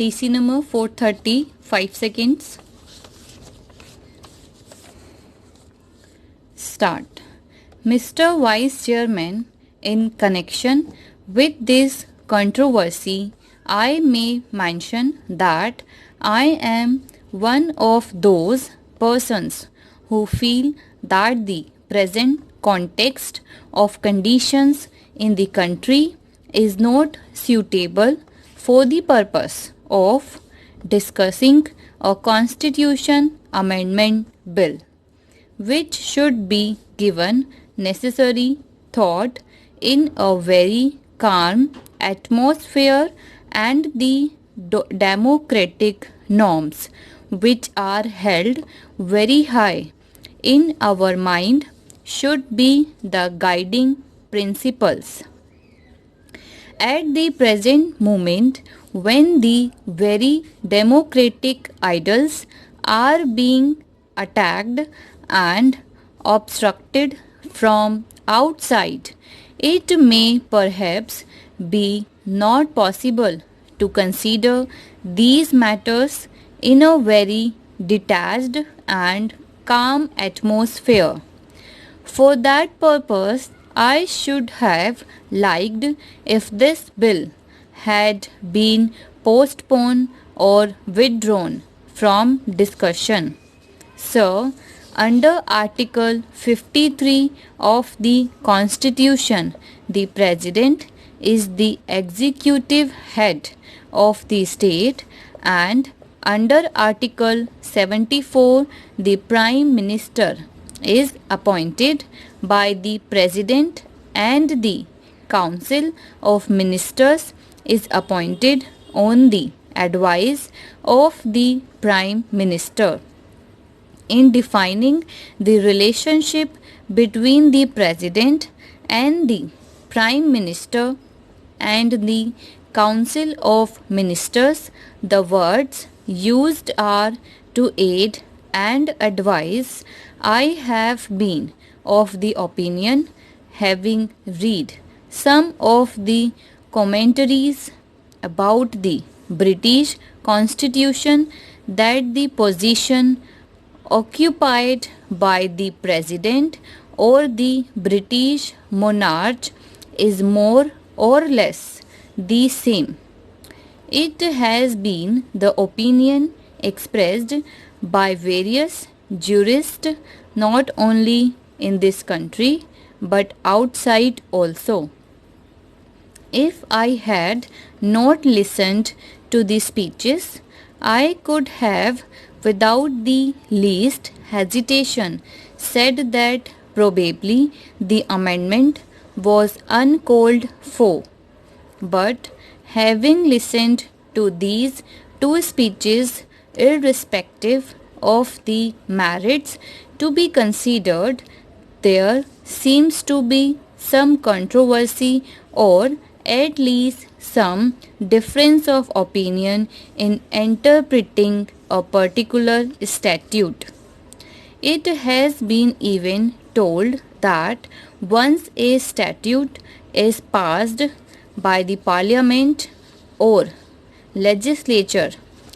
TC number 430, 5 seconds. Start. Mr. Vice Chairman, in connection with this controversy, I may mention that I am one of those persons who feel that the present context of conditions in the country is not suitable for the purpose of discussing a constitution amendment bill, which should be given necessary thought in a very calm atmosphere and the democratic norms which are held very high in our mind should be the guiding principles. At the present moment, when the very democratic ideals are being attacked and obstructed from outside, it may perhaps be not possible to consider these matters in a very detached and calm atmosphere. For that purpose, I should have liked if this bill had been postponed or withdrawn from discussion. So, under Article 53 of the Constitution, the President is the executive head of the state, and under Article 74, the Prime Minister is appointed by the President and the Council of Ministers is appointed on the advice of the Prime Minister. In defining the relationship between the President and the Prime Minister and the Council of Ministers, the words used are to aid and advise. I have been of the opinion, having read some of the commentaries about the British Constitution, that the position occupied by the President or the British monarch is more or less the same. It has been the opinion expressed by various jurists not only in this country but outside also. If I had not listened to the speeches, I could have without the least hesitation said that probably the amendment was uncalled for. But having listened to these two speeches, irrespective of the merits to be considered, there seems to be some controversy or at least some difference of opinion in interpreting a particular statute. It has been even told that once a statute is passed by the Parliament or legislature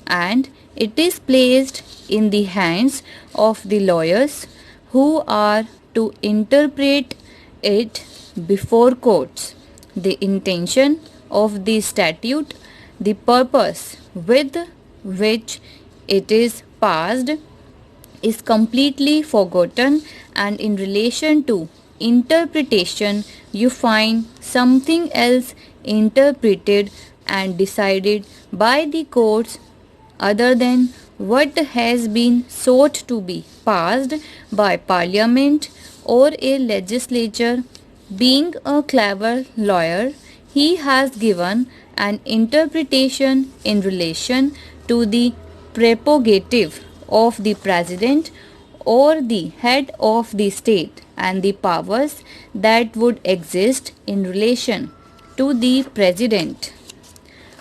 and it is placed in the hands of the lawyers who are to interpret it before courts, the intention of the statute, the purpose with which it is passed is completely forgotten, and in relation to interpretation you find something else interpreted and decided by the courts other than what has been sought to be passed by Parliament or a legislature. Being a clever lawyer, he has given an interpretation in relation to the prerogative of the President or the head of the state and the powers that would exist in relation to the President.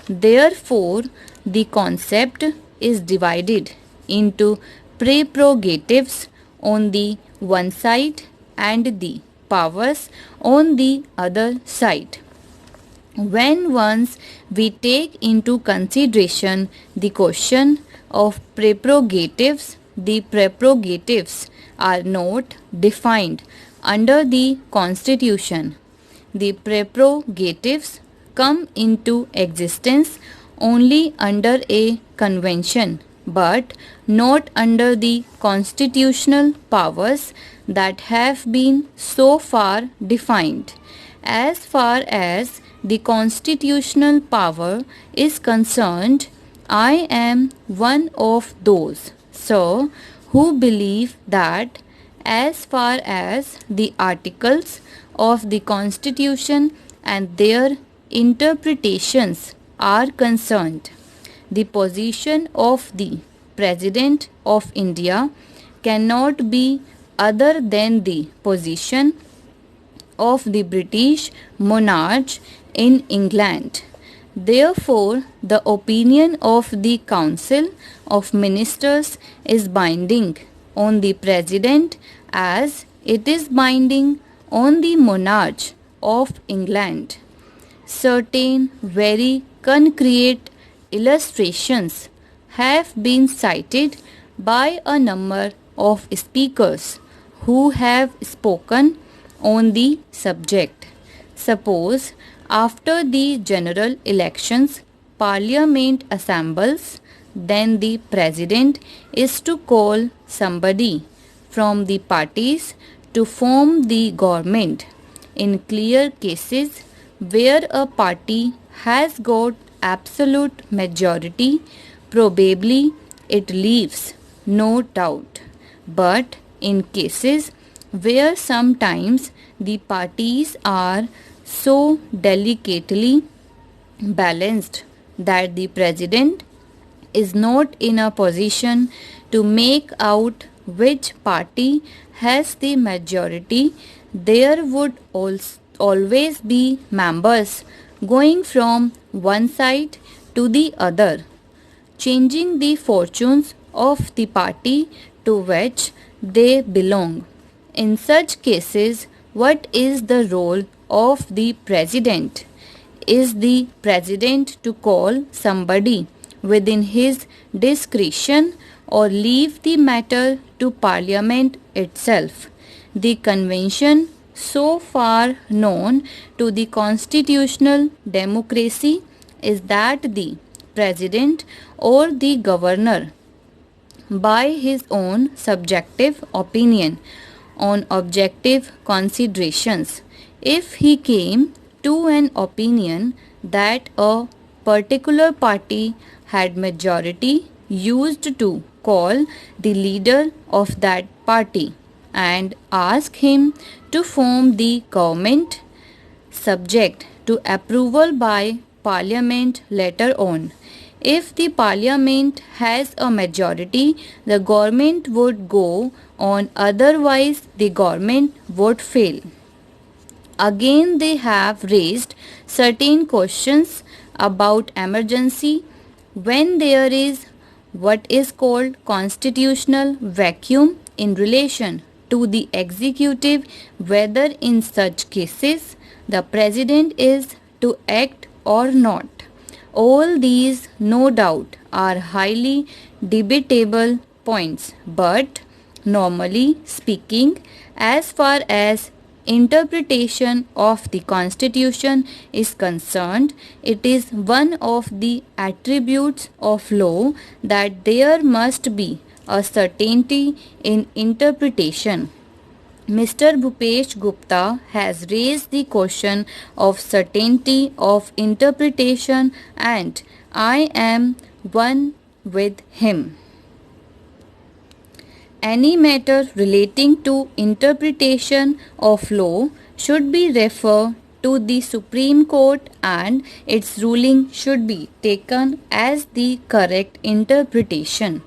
Therefore, the concept is divided into prerogatives on the one side and the powers on the other side. When once we take into consideration the question of prerogatives, the prerogatives are not defined under the Constitution. The prerogatives come into existence only under a convention, but not under the constitutional powers that have been so far defined. As far as the constitutional power is concerned, I am one of those, sir, who believe that as far as the articles of the Constitution and their interpretations are concerned, the position of the President of India cannot be other than the position of the British monarch in England. Therefore, the opinion of the Council of Ministers is binding on the President as it is binding on the monarch of England. Certain very concrete illustrations have been cited by a number of speakers who have spoken on the subject. Suppose after the general elections, Parliament assembles, then the President is to call somebody from the parties to form the government. In clear cases where a party has got absolute majority, probably it leaves no doubt. But in cases where sometimes the parties are so delicately balanced that the President is not in a position to make out which party has the majority, there would always be members going from one side to the other, changing the fortunes of the party to which they belong. In such cases, what is the role of the President? Is the President to call somebody within his discretion or leave the matter to Parliament itself? The convention, so far known to the constitutional democracy, is that the President or the Governor, by his own subjective opinion on objective considerations, if he came to an opinion that a particular party had majority, used to call the leader of that party and ask him to form the government subject to approval by Parliament later on. If the Parliament has a majority, the government would go on, otherwise, the government would fail. Again, they have raised certain questions about emergency when there is what is called constitutional vacuum in relation to the executive, whether in such cases the President is to act or not. All these, no doubt, are highly debatable points, but normally speaking, as far as interpretation of the Constitution is concerned, it is one of the attributes of law that there must be a certainty in interpretation. Mr. Bhupesh Gupta has raised the question of certainty of interpretation, and I am one with him. Any matter relating to interpretation of law should be referred to the Supreme Court and its ruling should be taken as the correct interpretation.